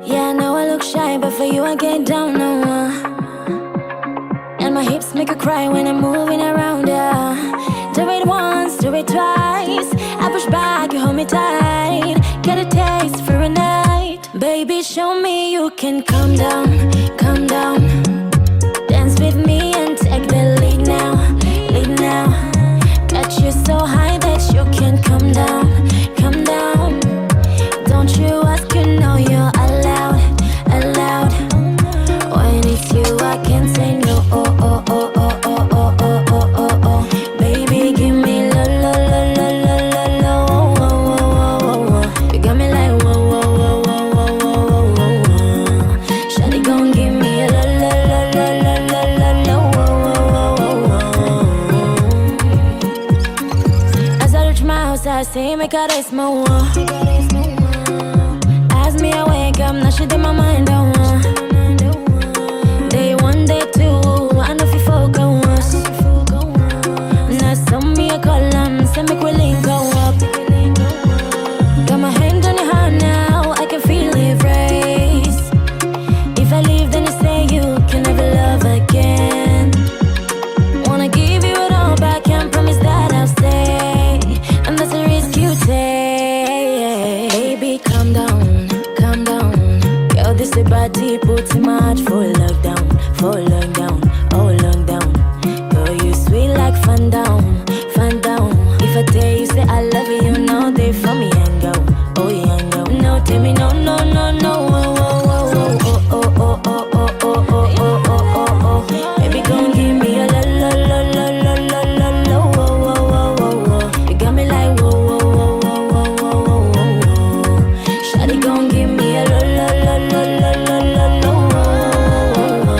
Yeah, I know I look shy, but for you I get down no one. And my hips make her cry when I'm moving around her. Do it once, do it twice. I push back, you hold me tight. Get a taste for a night. Baby, show me you can calm down, calm down. Dance with me and take the lead now, lead now. Got you so high that you can't come down, come down. Don't you ask, you know you're allowed, allowed. When it's you, I can't say no. Oh oh oh oh oh oh oh oh oh oh. Baby, give me la la la la la la la. Oh oh oh oh oh. You got me like whoa whoa whoa whoa whoa whoa whoa whoa. Shawty gon' give me a la la la la la la la la. Whoa whoa whoa whoa. As I reach my house, I see me got a small wall. As me I wake up, now she did my mind on. Day one, day two, I know if you focus. Now send me a call, send me quick link go up. Got my hand on your heart now, I can feel it race. If I leave, then you say you can never love again. Wanna give you it all back, can't promise that I'll much for lockdown, oh lockdown. Girl, you sweet like fun down, fun down. If I tell you say I love you, you know they for me and go, oh yeah, go. No, tell me no, no, no, no, oh, oh, oh, oh, oh, oh, oh, oh, oh, oh, oh, oh, oh, oh. Baby, gon' give me a la la la la la la la la, oh, oh, oh, oh, oh. You got me like whoa, whoa, whoa, whoa, whoa, whoa, whoa, whoa. Shawty gon' give me a la la la la la la la la, oh, oh, oh, oh.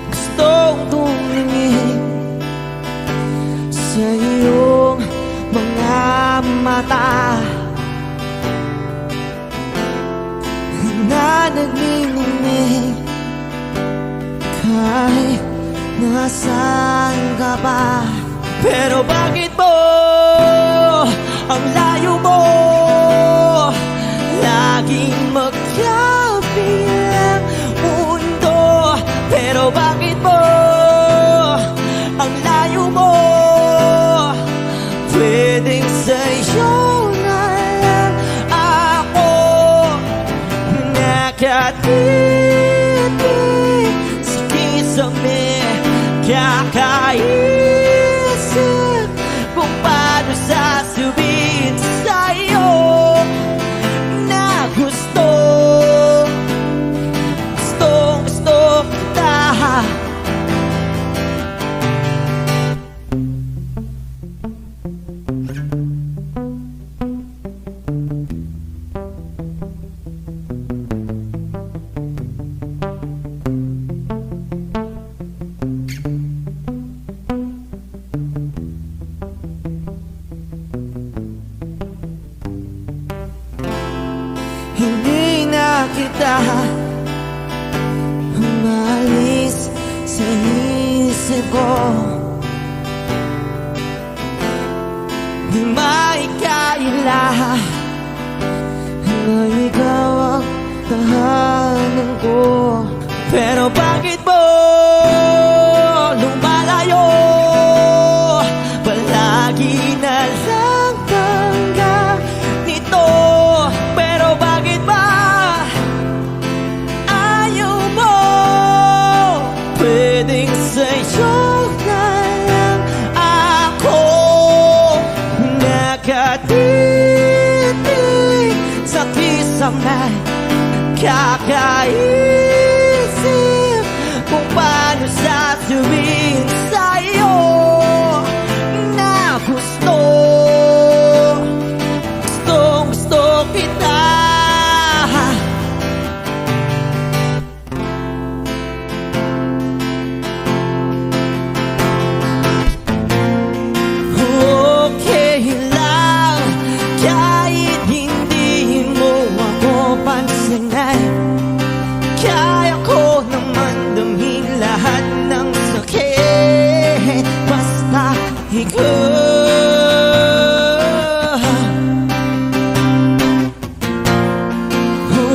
Gustong tumingin sa iyong mga mata na nagniningning kahit nasaan ka pa. Pero bakit mo ang layo mo laging magkabilang mundo? Pero bakit mo ang layo mo pwedeng sa'yo na lang ako nakatitig sa kisame, kakaisip kung paano sasabihin sa'yo na gusto kita. Hindi na kita umalis sa isip ko. Di maikaila na ikaw ang tahanan ko. Pero bakit mo lumalayo? Palagi na lang hanggang nito. Pero bakit ba ayaw mo? Pwedeng sa'yo na lang ako nakatitig sa kisame, kakaisip kung paano sasabihin sa'yo na gusto kita. Okay lang kahit hindi mo ako pansinin. Kaya ko naman damhin lahat ng sakit basta ikaw.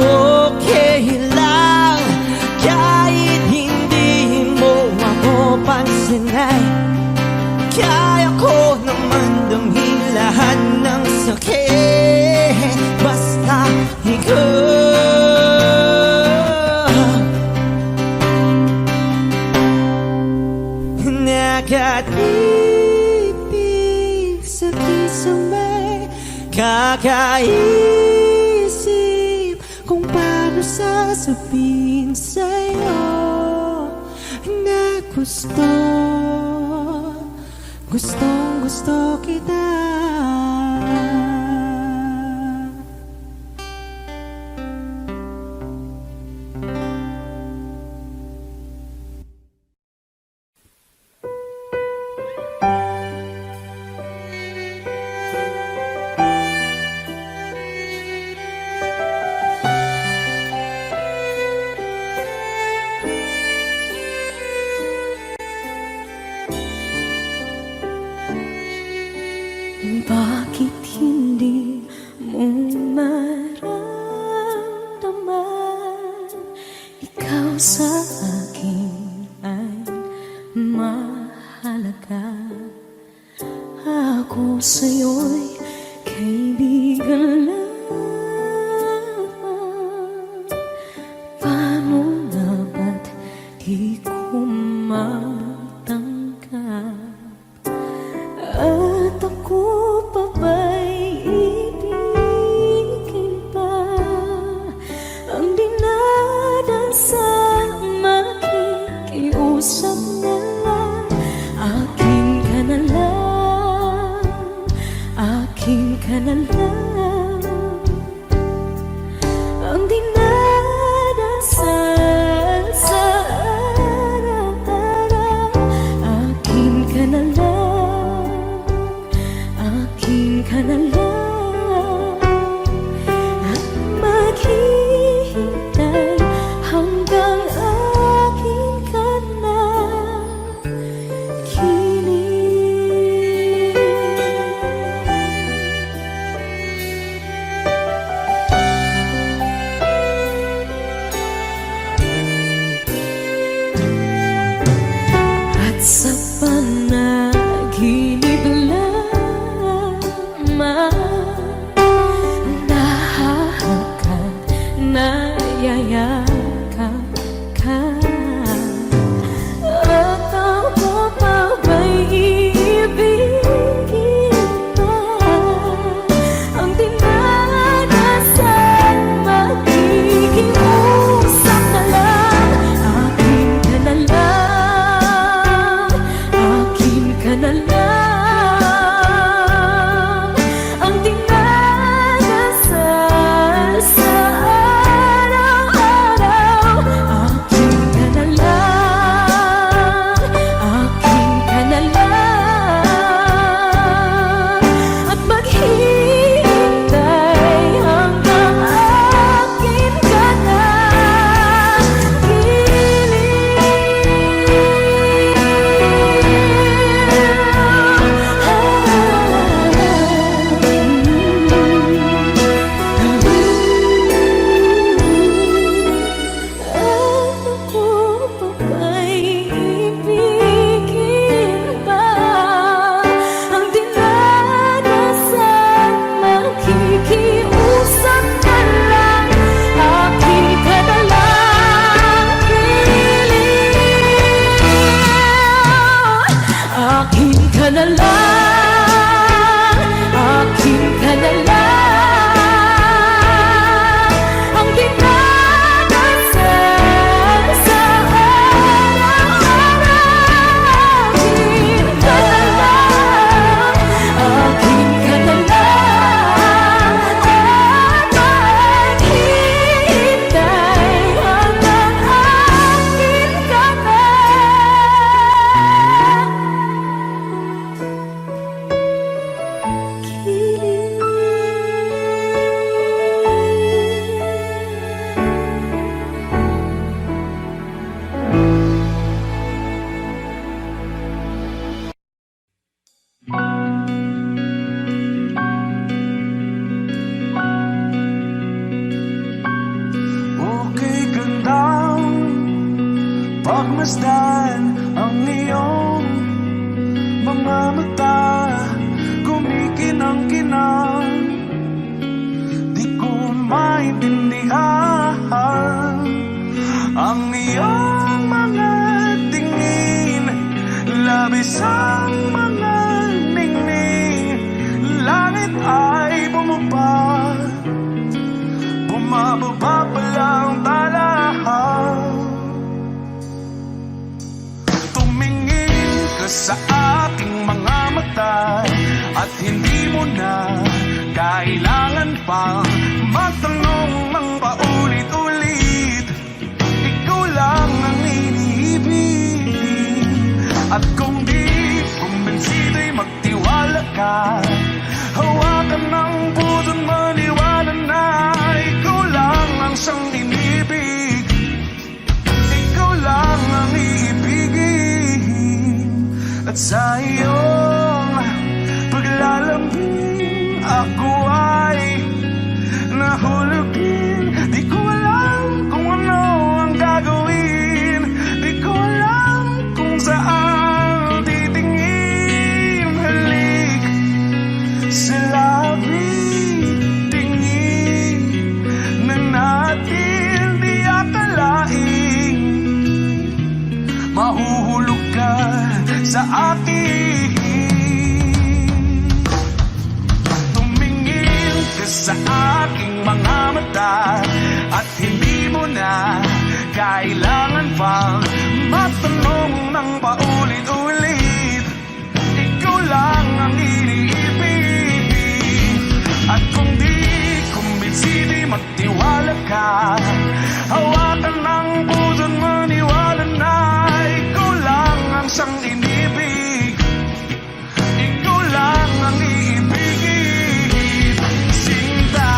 Okay lang kahit hindi mo ako pansinin. Kaya ko naman damhin lahat ng sakit basta ikaw. Nakatitig sa kisame, kakaisip kung paano sasabihin sa'yo na gustong kita. Bakit hindi mo maramdaman? Ikaw sa akin ay mahalaga. Ako sa'yo'y kaibigan lang. Paano nga ba't di ko matanggap? At ako pa ba'y ibigin pa? Ang dinadasal makikiusap na lang. Akin ka na lang, akin ka na lang. Ang dinadasal sa araw-araw. Akin ka na lang, akin ka na lang. At maghihintay hanggang akin ka na. At sa panaginip lamang nahahakan, nayayakap ka. At ako pa ba'y iibigin pa? Ang dinadasal makikiusap na lang. Akin ka na lang, akin ka na lang. Ang dinadasal sa araw-araw. Akin ka na lang, akin ka na lang. At maghihintay hanggang akin ka na. Ako pa ba'y ibigin pa? Ang dinadasal makikiusap na lang. Akin ka na lang, akin ka na lang, akin ka na lang. Ang dinadasal sa araw-araw. Akin ka na lang, akin ka na lang. At maghihintay hanggang akin ka na. Okay, gandang pagmasdan ang iyong mga mata. Kumikinang-kinang, di ko maintindihan ang iyong mga tingin. Labis ang mga ningning. Langit ay bumaba, bumababa pa lang talahaw. Tumingin ka sa aking mga mata at hindi mo na kailangan pang magtanong ng paulit-ulit. Ikaw lang ang iniibig. At kung di kumbensito'y magtiwala ka. Hawakan ng puso't maniwala na ikaw lang ang siyang inibig. Ikaw lang ang iibigin. At sa iyong paglalambing ako ay nahulugin. Di ko alam kung ano ang gagawin. Di ko alam kung saan titingin. Halik sa labi, tingin na natin di akalain. Mahuhulog ka sa akin. Tumingin ka sa aking mga mata at hindi mo na kailangan pang matanong ng paulit-ulit. Ikaw lang ang iniibig. At kung di kumbinsi, di magtiwala ka. Hawakan ng puso't maniwala na ikaw lang ang siyang inibig. Ikaw lang ang iibigin, Sinta.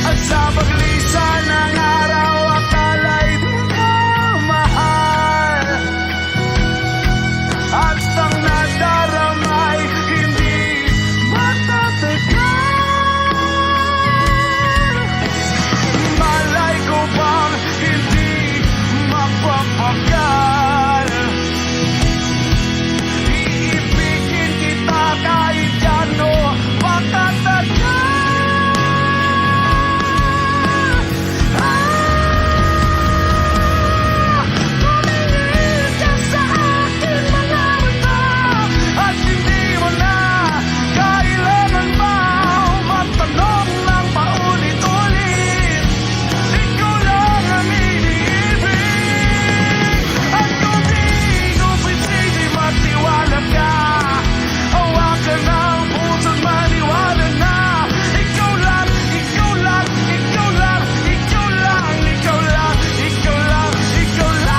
At sa paglisan ng araw, akala'y di ka mahal. At ang nadaramay hindi matatagal. Malay ko bang hindi mapapagal. Iibigin kita kahit gano patatagal. Tumingin ka sa akin mga mata at hindi mo na kailangan pa matanong ng paulit-ulit. Ikaw lang ang iniibig. At kung di kumbinsi, di magtiwala ka. Hawakan ang puso't maniwala na ikaw lang, ikaw lang, ikaw lang, ikaw lang, ikaw lang, ikaw lang, ikaw lang.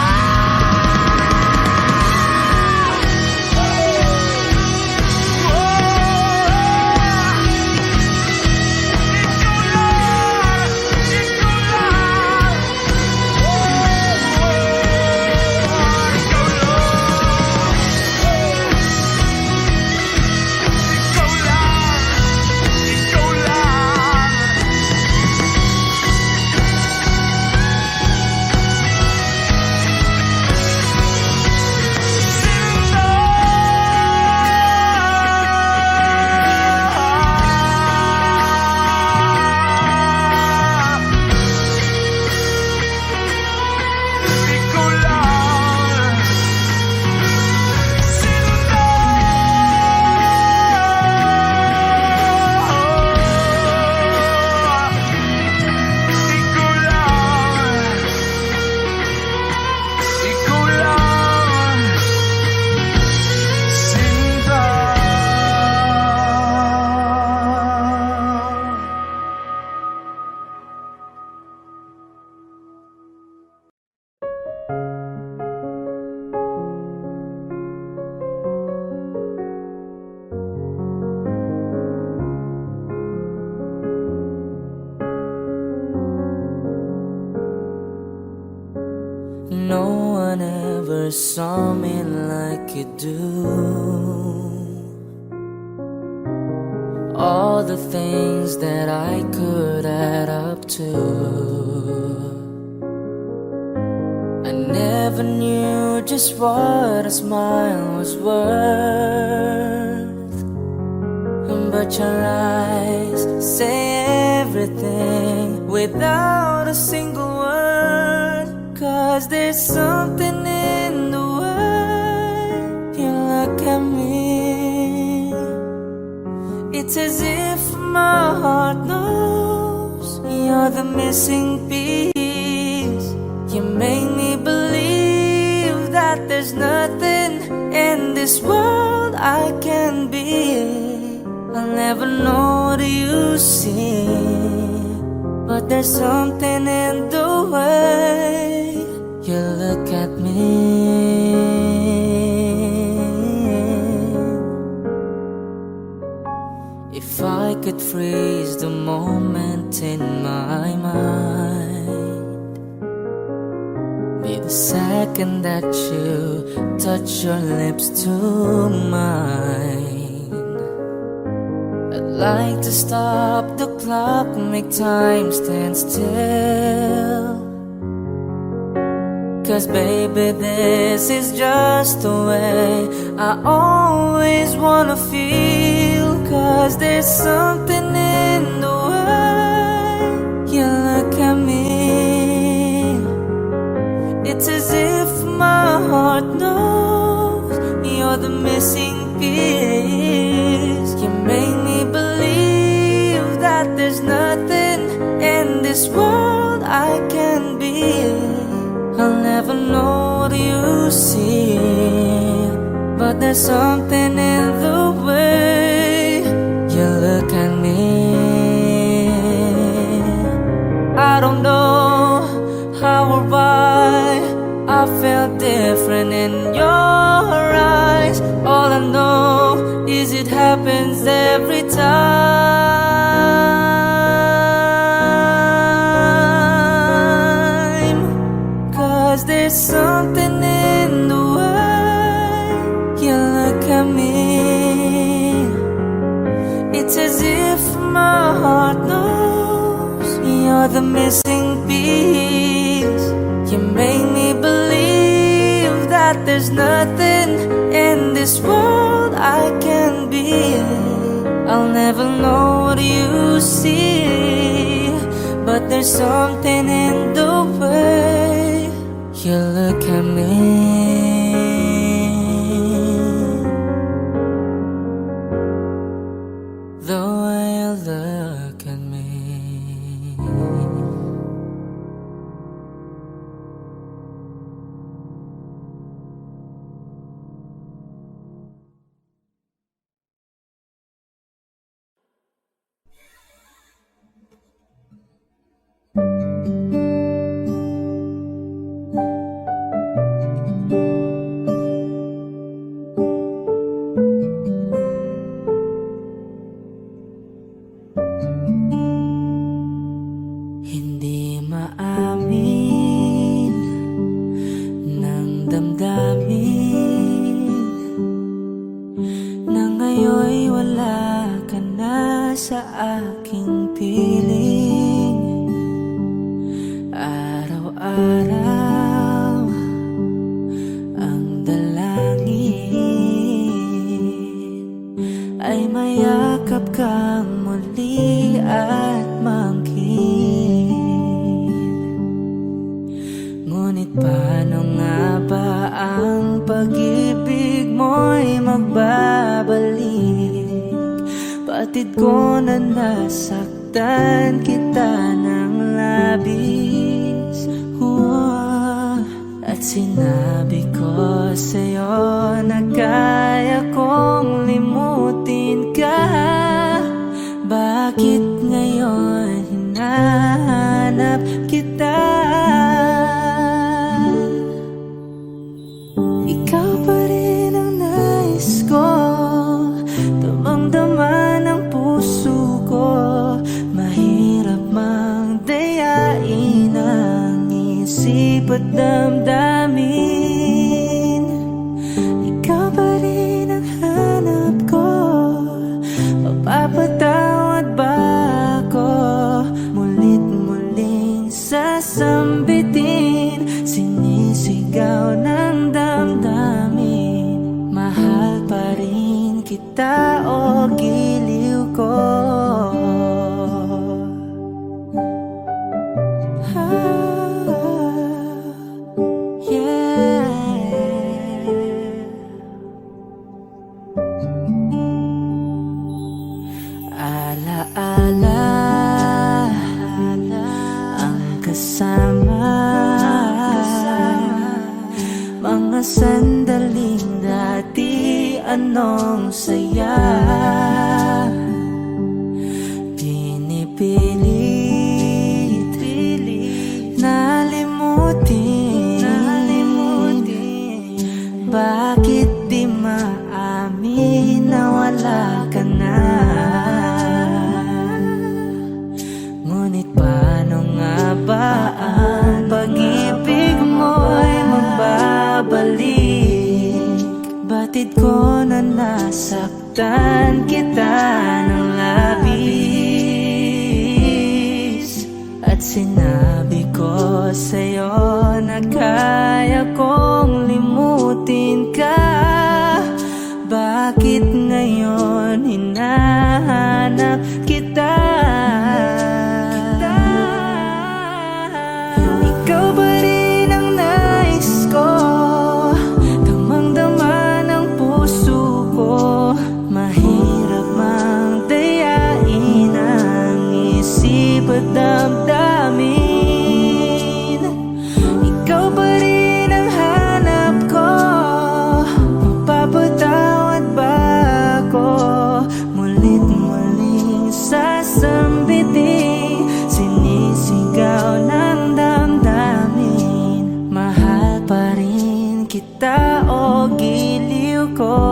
No one ever saw me like you do. All the things that I could add up to, I never knew just what a smile was worth. But your eyes say everything without a single word. 'Cause there's something in the way you look at me. It's as if my heart knows you're the missing piece. You make me believe that there's nothing in this world I can be. I'll never know what you see, but there's something in the way you look at me. If I could freeze the moment in my mind, be the second that you touch your lips to mine. I'd like to stop the clock, make time stand still. 'Cause baby, this is just the way I always wanna feel. 'Cause there's something in the way you look at me. It's as if my heart knows you're the missing piece. You make me believe that there's nothing in this world I can be. I'll never know what you see, but there's something in the way you look at me. I don't know how or why I felt different in your eyes. All I know is it happens every time. 'Cause there's something in the way you look at me. It's as if my heart knows you're the missing piece. You make me believe that there's nothing in this world I can be. I'll never know what you see, but there's something in the way you look at me. The way you look at me. Hindi maamin ng damdamin na ngayon'y wala ka na sa aking piling. Araw-araw ang dalangin ay mayakap kang muli at mangkin. Ngunit paano nga ba ang pag-ibig mo'y magbabalik? Batid ko na nasaktan kita ng labis. At sinabi ko sa'yo na kaya kong limutin ka. Bakit ngayon hinahanap kita? Ikaw pa rin ang nais ko, damang-dama ng puso ko. Mahirap mang dayain ang isip at damdamin. Ikaw pa rin ang hanap ko, mapapatawad ba ako? Mulit-muling sasambitin, sinisigaw ng damdamin. Mahal pa rin kita o giliw ko. Alaala ang kasama, mga sandaling dati anong saya. Pinipilit nalimutin. Bakit di maamin na wala ka na? kita ng labis at sinabi ko sa'yo na kaya kong limutin ka. Bakit ngayon hinahanap kita? Ikaw ba rin ang nais ko? Damang-dama ng puso ko. Mahirap mang dayain ang isip at damdamin. Ikaw ba rin ang hanap ko? Mapapatawad ba ako? Mulit muling sasambitin, sinisigaw ng damdamin. Mahal pa rin kita o giliw ko.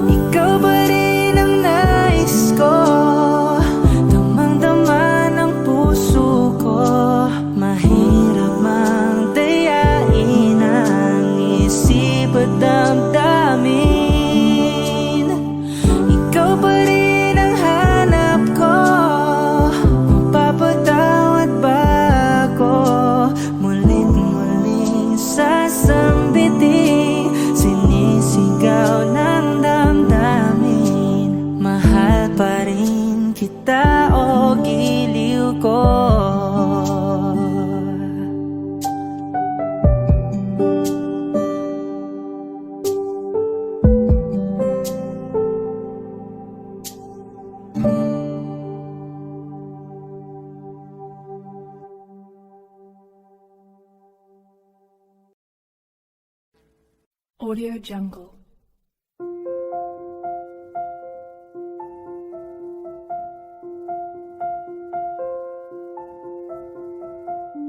Ikaw ba rin ang nais ko? Damang-dama ng puso ko. Mahirap mang dayain ang isip at damdamin. Ikaw ba rin ang hanap ko? Mapapatawad ba ako? Mulit muling sasambitin, sinisigaw ng damdamin. Mahal pa rin kita o giliw ko. Audio Jungle.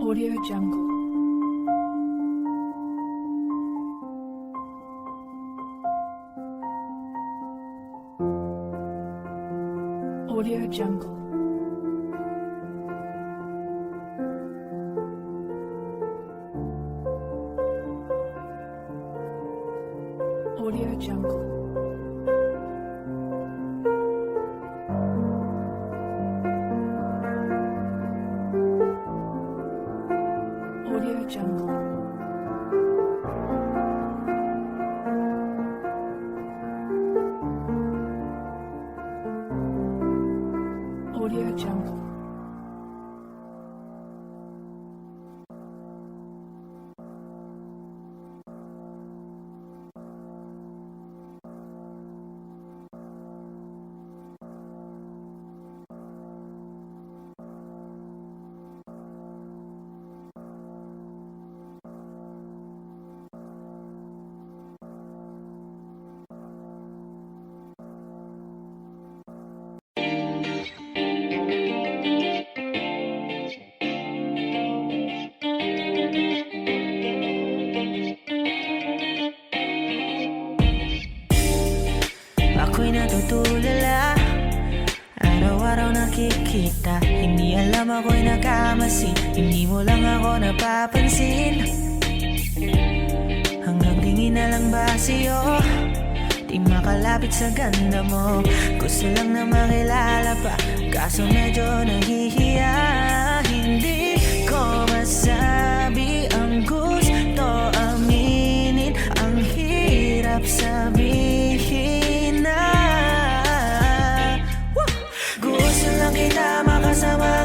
Audio Jungle. Audio Jungle. Audio Jungle. Audio Jungle. Audio Jungle. Ako'y natutulala, araw-araw nakikita. Hindi alam ako'y nagkamasi, hindi mo lang ako napapansin. Hanggang tingin na lang ba sa'yo, di makalapit sa ganda mo. Gusto lang na makilala pa, kaso medyo nahihiya. Hindi ko masabi ang gusto aminin, ang hirap sabihin na gusto lang kita makasama